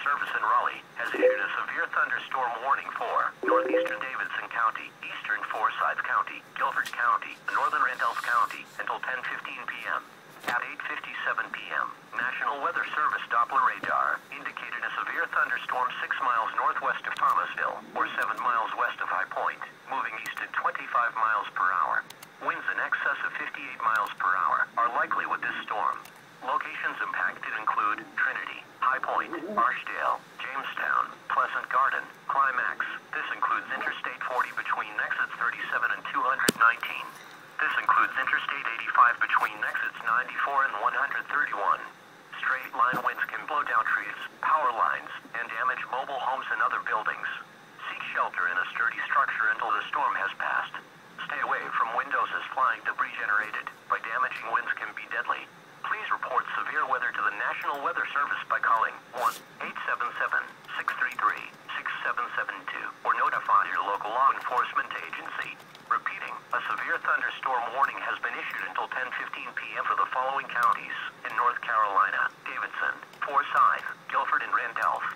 Service in Raleigh has issued a severe thunderstorm warning for northeastern Davidson County, eastern Forsyth County, Guilford County, and northern Randolph County until 10:15 p.m. At 8:57 p.m., National Weather Service Doppler radar indicated a severe thunderstorm 6 miles northwest of Thomasville, or 7 miles west of High Point, moving east at 25 miles per hour. Winds in excess of 58 miles per hour are likely with this storm. Locations impacted include Trinity, High Point, Archdale, Jamestown, Pleasant Garden, Climax. This includes Interstate 40 between exits 37 and 219. This includes Interstate 85 between exits 94 and 131. Straight line winds can blow down trees, power lines, and damage mobile homes and other buildings. Seek shelter in a sturdy structure until the storm has passed. Stay away from windows as flying debris generated by damaging winds can be deadly. Please report severe weather to the National Weather Service by calling 1-877-633-6772 or notify your local law enforcement agency. Repeating, a severe thunderstorm warning has been issued until 10:15 p.m. for the following counties in North Carolina: Davidson, Forsyth, Guilford, and Randolph.